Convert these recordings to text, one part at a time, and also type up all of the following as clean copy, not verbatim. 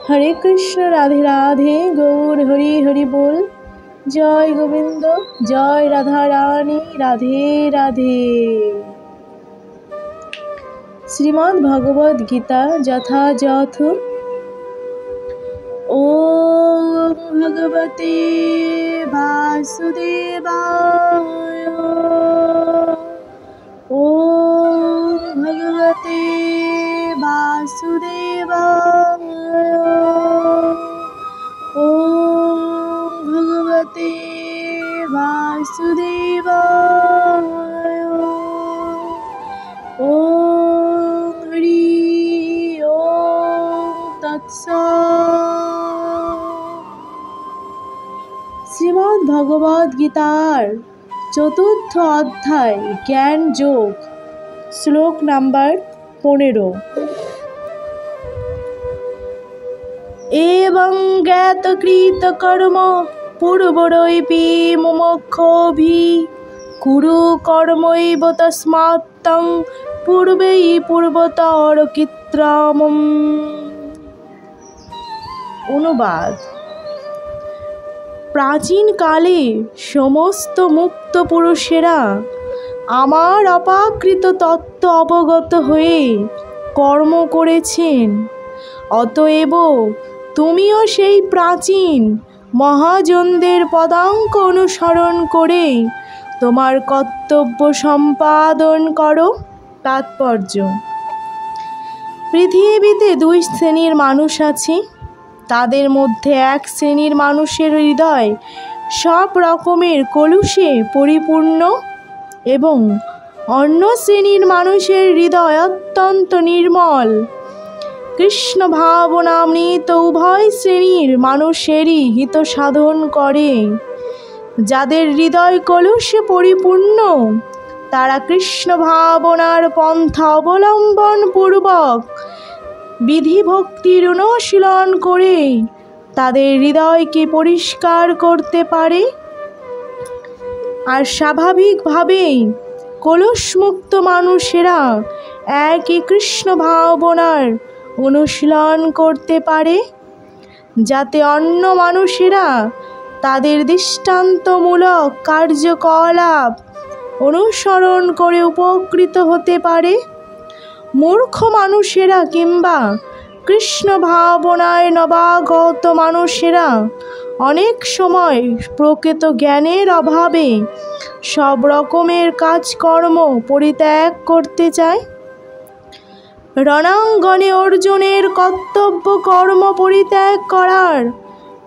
हरे कृष्ण राधे राधे गौर हरि हरि बोल। जय गोविंद जय राधा रानी राधे राधे। श्रीमद् भगवद गीता यथायथ। ओम भगवते वासुदेवाय। ओम भगवते वासुदेवाय। ओम भगवते वासुदेवाय। ओम हरि ओम तत्सत्। শ্রীমদ্ ভগবদ গীতার চতুর্থ অধ্যায় জ্ঞান যোগ, শ্লোক নাম্বার 15। एवं ज्ञातकृत कर्म पूर्वरैपि मुमुक्षुभिः कुरु कर्मैव तस्मात् तं पूर्वै पूर्वतर कृत्स्नम्। অনুবাদ। প্রাচীনকালে সমস্ত মুক্ত পুরুষেরা আমার অপাকৃত তত্ত্ব অবগত হয়ে কর্ম করেছেন। অতএব তুমিও সেই প্রাচীন মহাজনদের পদাঙ্ক অনুসরণ করে তোমার কর্তব্য সম্পাদন করো। তাৎপর্য: পৃথিবীতে দুই শ্রেণীর মানুষ আছে। তাদের মধ্যে এক শ্রেণীর মানুষের হৃদয় সব রকমের কলুষে পরিপূর্ণ এবং অন্য শ্রেণীর মানুষের হৃদয় অত্যন্ত নির্মল। কৃষ্ণ ভাবনামৃত উভয় শ্রেণীর মানুষেরই হিত সাধন করে। যাদের হৃদয় কলুষে পরিপূর্ণ তারা কৃষ্ণ ভাবনার পন্থা অবলম্বন পূর্বক বিধি ভক্তির অনুশীলন করে তাদের হৃদয়কে পরিষ্কার করতে পারে। আর স্বাভাবিকভাবেই কলুষমুক্ত মানুষেরা একই কৃষ্ণ ভাবনার অনুশীলন করতে পারে, যাতে অন্য মানুষেরা তাদের দৃষ্টান্তমূলক কার্যকলাপ অনুসরণ করে উপকৃত হতে পারে। মূর্খ মানুষেরা কিংবা কৃষ্ণ ভাবনায় নবাগত মানুষেরা অনেক সময় প্রকৃত জ্ঞানের অভাবে সব রকমের কাজকর্ম পরিত্যাগ করতে চায়। রণাঙ্গনে অর্জুনের কর্তব্য কর্ম পরিত্যাগ করার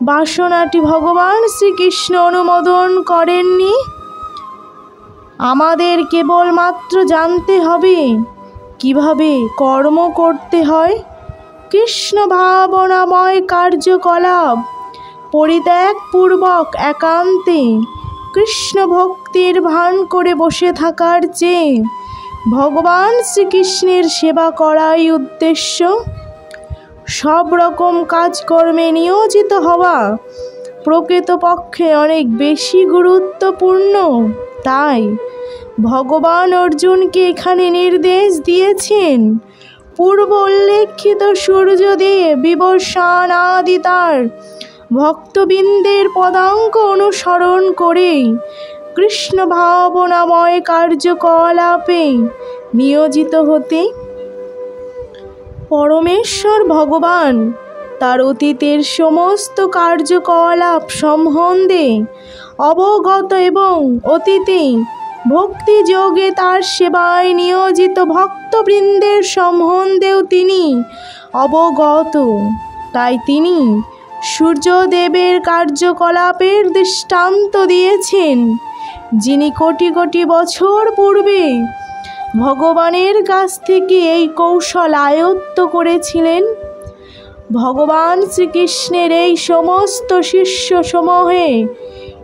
বাসনাটি ভগবান শ্রীকৃষ্ণ অনুমোদন করেননি। আমাদের কেবলমাত্র জানতে হবে কিভাবে কর্ম করতে হয়। কৃষ্ণ ভাবনাময় কার্যকলাপ পরিত্যাগপূর্বক একান্তে কৃষ্ণ ভক্তির ভান করে বসে থাকার চেয়ে ভগবান শ্রীকৃষ্ণের সেবা করাই উদ্দেশ্য। সব রকম কাজকর্মে নিয়োজিত হওয়া প্রকৃতপক্ষে অনেক বেশি গুরুত্বপূর্ণ। তাই ভগবান অর্জুনকে এখানে নির্দেশ দিয়েছেন পূর্ব উল্লেখিত সূর্যদেব, বিভীষণ আদি তার ভক্তবৃন্দের পদাঙ্ক অনুসরণ করে কৃষ্ণ ভাবনাময় কার্যকলাপে নিয়োজিত হতে। পরমেশ্বর ভগবান তার অতীতের সমস্ত কার্যকলাপ সম্বন্ধে অবগত এবং অতীতে ভক্তিযোগে তার সেবায় নিয়োজিত ভক্তবৃন্দের সম্বন্ধেও তিনি অবগত। তাই তিনি সূর্যদেবের কার্যকলাপের দৃষ্টান্ত দিয়েছেন, যিনি কোটি কোটি বছর পূর্বে ভগবানের কাছ থেকে এই কৌশল আয়ত্ত করেছিলেন। ভগবান শ্রীকৃষ্ণের এই সমস্ত শিষ্য সমূহে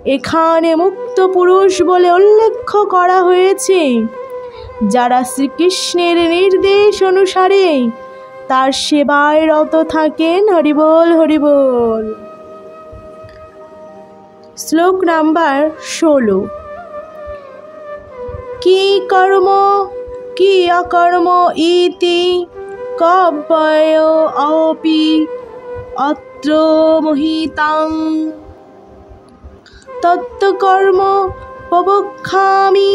এখানে মুক্ত পুরুষ বলে উল্লেখ করা হয়েছে, যারা শ্রীকৃষ্ণের নির্দেশ অনুসারে তার সেবায় রত থাকেন। হরিবোল হরিবোল। শ্লোক নাম্বার 16। কি কর্ম কি অকর্ম ইতি কব্বয় অপি অত্র মহিতাং তত্ত্বকর্ম প্রবক্ষ্যামি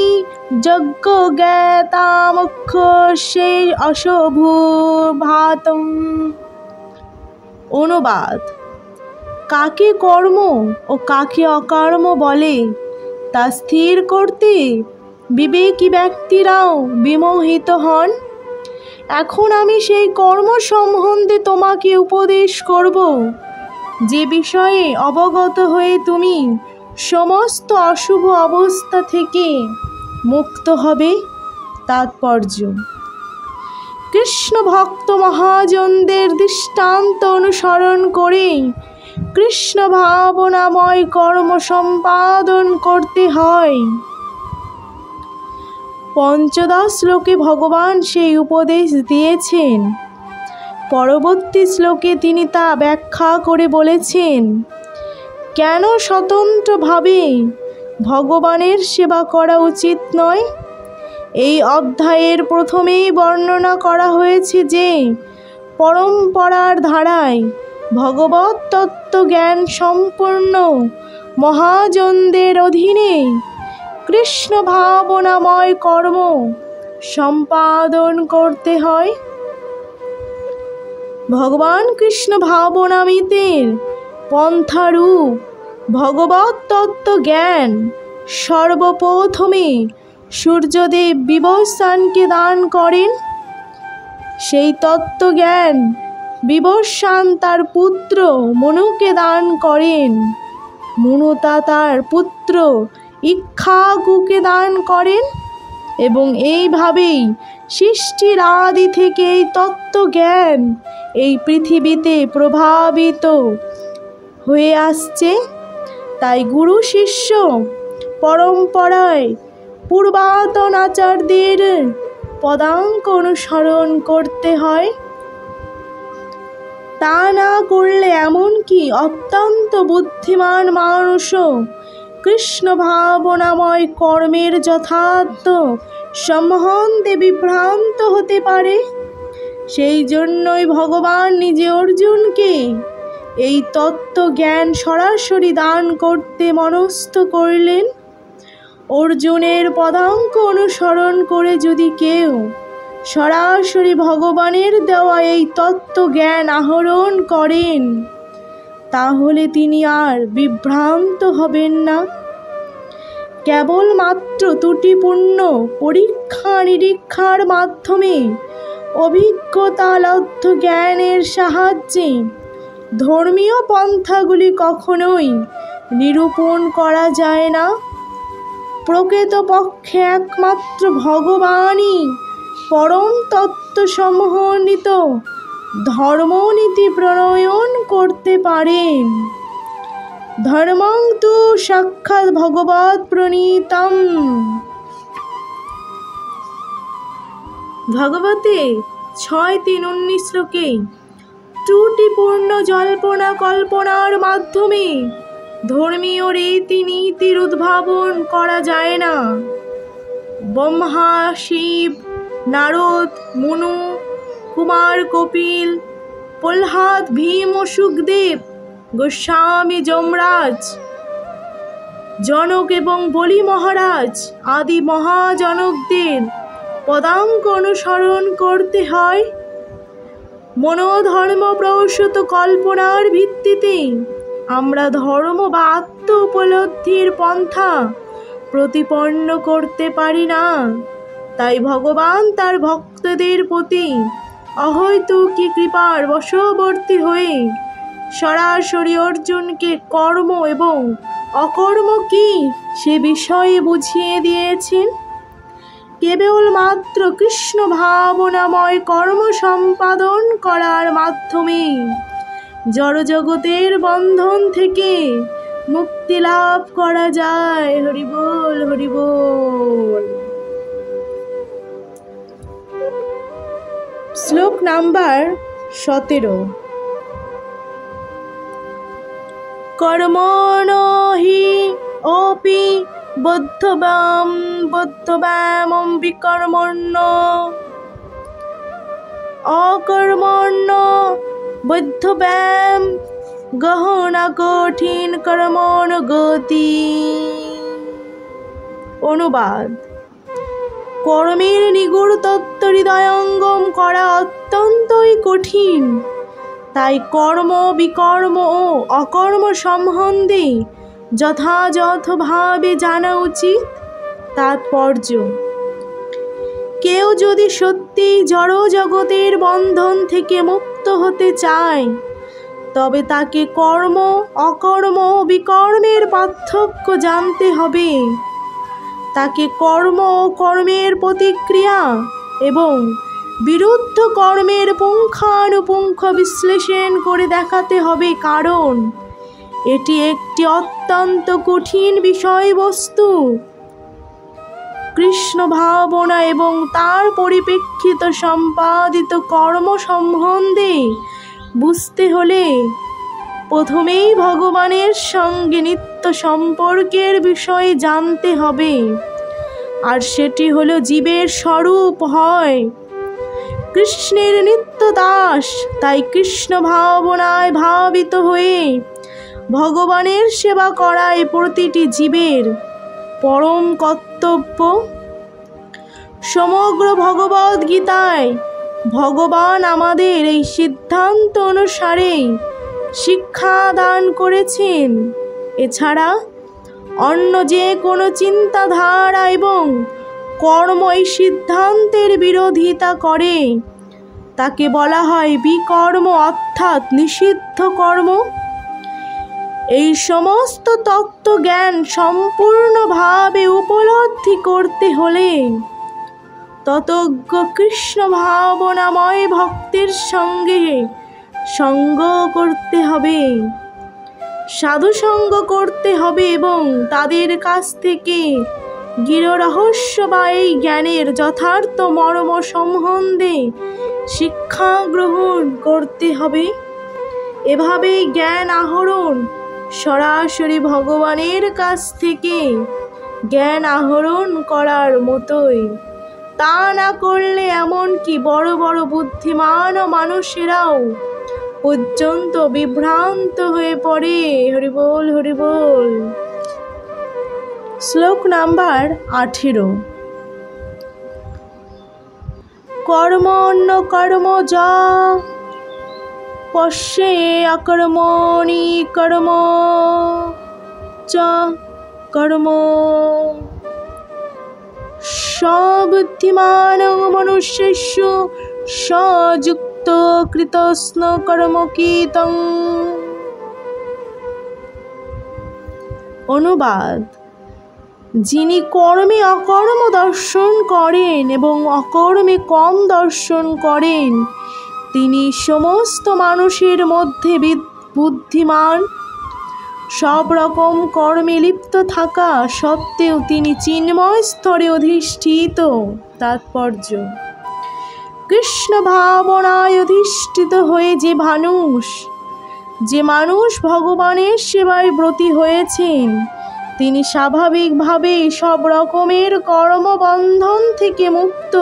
যজ্ঞ জ্ঞাতামক্ষসে অশোভূভাতম। অনুবাদ: কাকে কর্ম ও কাকে অকর্ম বলে তা স্থির করতে বিবেকী ব্যক্তিরাও বিমোহিত হন। এখন আমি সেই কর্ম সম্বন্ধে তোমাকে উপদেশ করব, যে বিষয়ে অবগত হয়ে তুমি সমস্ত অশুভ অবস্থা থেকে মুক্ত হবে। তাৎপর্য: কৃষ্ণ ভক্ত মহাজনদের দৃষ্টান্ত অনুসরণ করে কৃষ্ণ ভাবনাময় কর্ম সম্পাদন করতে হয়। পঞ্চদশ শ্লোকে ভগবান সেই উপদেশ দিয়েছেন। পরবর্তী শ্লোকে তিনি তা ব্যাখ্যা করে বলেছেন, কেন স্বতন্ত্রভাবে ভগবানের সেবা করা উচিত নয়। এই অধ্যায়ের প্রথমেই বর্ণনা করা হয়েছে যে পরম্পরার ধারায় ভগবত তত্ত্ব জ্ঞান সম্পন্ন মহাজনদের অধীনে কৃষ্ণ ভাবনাময় কর্ম সম্পাদন করতে হয়। ভগবান কৃষ্ণ ভাবনামৃতের পন্থারূপ ভগবত তত্ত্ব জ্ঞান সর্বপ্রথমে সূর্যদেব বিবস্বানকে দান করেন। সেই তত্ত্বজ্ঞান বিবস্বান তার পুত্র মনুকে দান করেন। মনু তা তার পুত্র ইক্ষ্বাকুকে দান করেন এবং এইভাবেই সৃষ্টির আদি থেকে এই তত্ত্বজ্ঞান এই পৃথিবীতে প্রভাবিত হয়ে আসছে। তাই গুরু শিষ্য পরম্পরায় পূর্বাতন আচার্যদের পদাঙ্ক অনুসরণ করতে হয়। তা না করলে এমনকি অত্যন্ত বুদ্ধিমান মানুষও কৃষ্ণ ভাবনাময় কর্মের যথার্থ সম্বন্ধে বিভ্রান্ত হতে পারে। সেই জন্যই ভগবান নিজে অর্জুনকে এই তত্ত্ব জ্ঞান সরাসরি দান করতে মনস্থ করলেন। অর্জুনের পদাঙ্ক অনুসরণ করে যদি কেউ সরাসরি ভগবানের দেওয়া এই তত্ত্ব জ্ঞান আহরণ করেন, তাহলে তিনি আর বিভ্রান্ত হবেন না। কেবলমাত্র ত্রুটিপূর্ণ পরীক্ষা নিরীক্ষার মাধ্যমে অভিজ্ঞতালব্ধ জ্ঞানের সাহায্যে ধর্মীয় পন্থাগুলি কখনোই নিরূপণ করা যায় না। প্রকৃতপক্ষে একমাত্র ভগবানই পরম তত্ত্ব সমন্বিত ধর্মনীতি প্রণয়ন করতে পারেন। ধর্মং তু সাক্ষাৎ ভগবৎ প্রণীতম। ভগবতে 6:3-19 শ্লোকে ত্রুটিপূর্ণ জল্পনা কল্পনার মাধ্যমে ধর্মীয় রীতিনীতির উদ্ভাবন করা যায় না। ব্রহ্মা, শিব, নারদ, মনু, কুমার, কপিল, প্রহ্লাদ, ভীম ও সুখদেব, গোস্বামী, যমরাজ, জনক এবং বলি মহারাজ আদি মহাজনকদের পদাঙ্ক অনুসরণ করতে হয়। মনোধর্ম প্রসূত কল্পনার ভিত্তিতে আমরা ধর্ম বা আত্ম উপলব্ধির পন্থা প্রতিপন্ন করতে পারি না। তাই ভগবান তার ভক্তদের প্রতি অহৈতুকী কৃপার বশবর্তী হয়ে সরাসরি অর্জুনকে কর্ম এবং অকর্ম কি সে বিষয়ে বুঝিয়ে দিয়েছেন। কেবলমাত্র কৃষ্ণ ভাবনাময় কর্ম সম্পাদন করার মাধ্যমে জড়জগতের বন্ধন থেকে মুক্তি লাভ করা যায়। হরি বল, হরি বল। শ্লোক নাম্বার 17। কর্মণো হি অপি বদ্ধব্যামং বিকর্মণ্য অকর্মণ্য বৈদ্ধ ব্যায়াম গহনা কঠিন কর্মানুগতি। অনুবাদ: কর্মের নিগূঢ় তত্ত্ব হৃদয়ঙ্গম করা অত্যন্তই কঠিন, তাই কর্ম, বিকর্ম ও অকর্ম সম্বন্ধে যথাযথভাবে জানা উচিত। তাৎপর্য: কেউ যদি সত্যি জড় জগতের বন্ধন থেকে মুক্ত হতে চায়, তবে তাকে কর্ম, অকর্ম ও বিকর্মের পার্থক্য জানতে হবে। তাকে কর্ম ও কর্মের প্রতিক্রিয়া এবং বিরুদ্ধ কর্মের পুঙ্খানুপুঙ্খ বিশ্লেষণ করে দেখাতে হবে, কারণ এটি একটি অত্যন্ত কঠিন বিষয়বস্তু। কৃষ্ণ ভাবনা এবং তার পরিপ্রেক্ষিত সম্পাদিত কর্ম সম্বন্ধে বুঝতে হলে প্রথমেই ভগবানের সঙ্গে নিত্য সম্পর্কের বিষয়ে জানতে হবে, আর সেটি হলো জীবের স্বরূপ হয় কৃষ্ণের নিত্য দাস। তাই কৃষ্ণ ভাবনায় ভাবিত হয়ে ভগবানের সেবা করাই প্রতিটি জীবের পরম কর্তব্য। সমগ্র ভগবদ গীতায় ভগবান আমাদের এই সিদ্ধান্ত অনুসারে শিক্ষা দান করেছেন। এছাড়া অন্য যে কোনো চিন্তাধারা এবং কর্ম এই সিদ্ধান্তের বিরোধিতা করে তাকে বলা হয় বিকর্ম, অর্থাৎ নিষিদ্ধ কর্ম। এই সমস্ত তত্ত্ব জ্ঞান সম্পূর্ণভাবে উপলব্ধি করতে হলে ততজ্ঞ কৃষ্ণ ভাবনাময় ভক্তের সঙ্গে সঙ্গ করতে হবে, সাধুসঙ্গ করতে হবে এবং তাদের কাছ থেকে গিররহস্য বা এই জ্ঞানের যথার্থ মর্ম সম্বন্ধে শিক্ষা গ্রহণ করতে হবে। এভাবেই জ্ঞান আহরণ সরাসরি ভগবানের কাছ থেকে জ্ঞান আহরণ করার মতোই। তা না করলে এমনকি বড় বড় বুদ্ধিমান মানুষেরাও পর্যন্ত বিভ্রান্ত হয়ে পড়ে। হরিবোল হরিবোল। শ্লোক নাম্বার 18। কর্ম অন্য কর্ম যা পশ্যে অকর্মণি কর্ম চ কর্ম সবুদ্ধিমান মনুষ্যস্য সযুক্ত কৃতস্ন কর্মকীতং। অনুবাদ: যিনি কর্মে অকর্ম দর্শন করেন এবং অকর্মে কম দর্শন করেন, তিনি সমস্ত মানুষের মধ্যে বুদ্ধিমান। সব রকম কর্মে লিপ্ত থাকা সত্ত্বেও তিনি চিন্ময় স্তরে অধিষ্ঠিত। তাৎপর্য: কৃষ্ণ ভাবনায় অধিষ্ঠিত হয়ে যে মানুষ ভগবানের সেবায় ব্রতী হয়েছেন, তিনি স্বাভাবিকভাবেই সব রকমের কর্মবন্ধন থেকে মুক্ত।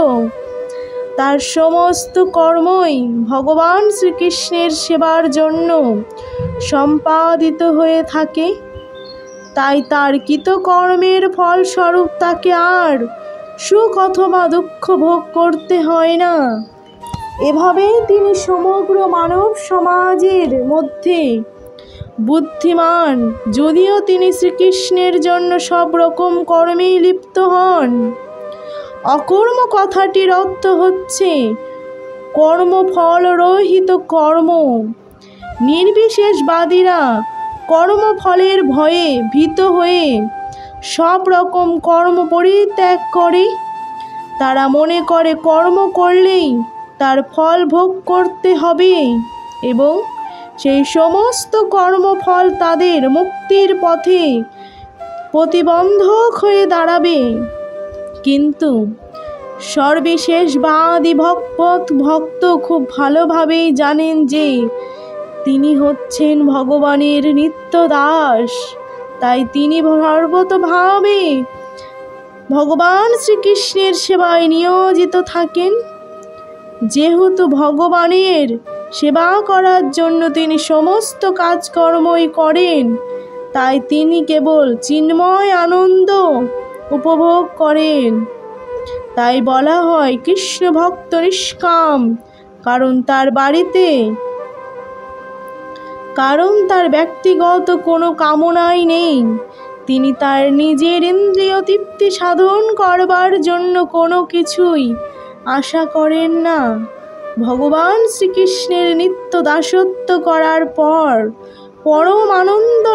তার সমস্ত কর্মই ভগবান শ্রীকৃষ্ণের সেবার জন্য সম্পাদিত হয়ে থাকে। তাই তার কৃতকর্মের ফলস্বরূপ তাকে আর সুখ অথবা দুঃখ ভোগ করতে হয় না। এভাবেই তিনি সমগ্র মানব সমাজের মধ্যে বুদ্ধিমান, যদিও তিনি শ্রীকৃষ্ণের জন্য সব রকম কর্মেই লিপ্ত হন। অকর্ম কথাটির অর্থ হচ্ছে কর্মফল রহিত কর্ম। নির্বিশেষবাদীরা কর্মফলের ভয়ে ভীত হয়ে সব রকম কর্ম পরিত্যাগ করে। তারা মনে করে কর্ম করলেই তার ফল ভোগ করতে হবে এবং সেই সমস্ত কর্মফল তাদের মুক্তির পথে প্রতিবন্ধক হয়ে দাঁড়াবে। কিন্তু সর্বশেষবাদী ভক্ত খুব ভালোভাবেই জানেন যে তিনি হচ্ছেন ভগবানের নিত্য দাস। তাই তিনি সর্বতোভাবে ভগবান শ্রীকৃষ্ণের সেবায় নিয়োজিত থাকেন। যেহেতু ভগবানের সেবা করার জন্য তিনি সমস্ত কাজকর্মই করেন, তাই তিনি কেবল চিন্ময় আনন্দ উপভোগ করেন। তাই বলা হয় কৃষ্ণ ভক্ত নিষ্কাম, কারণ তার ব্যক্তিগত কোনো কামনাই নেই। তিনি তার নিজের ইন্দ্রিয় তৃপ্তি সাধন করবার জন্য কোনো কিছুই আশা করেন না। ভগবান শ্রীকৃষ্ণের নিত্য দাসত্ব করার পর পরম আনন্দ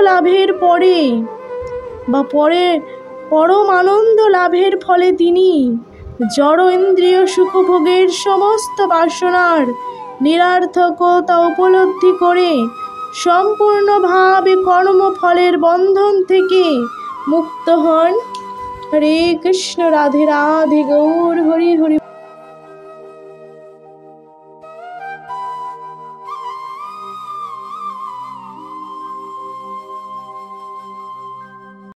লাভের ফলে তিনি জড় ইন্দ্রিয় সুখভোগের সমস্ত বাসনার নিরর্থকতা উপলব্ধি করে সম্পূর্ণভাবে কর্মফলের বন্ধন থেকে মুক্ত হন। হরে কৃষ্ণ, রাধে রাধে, গৌর হরি হরি।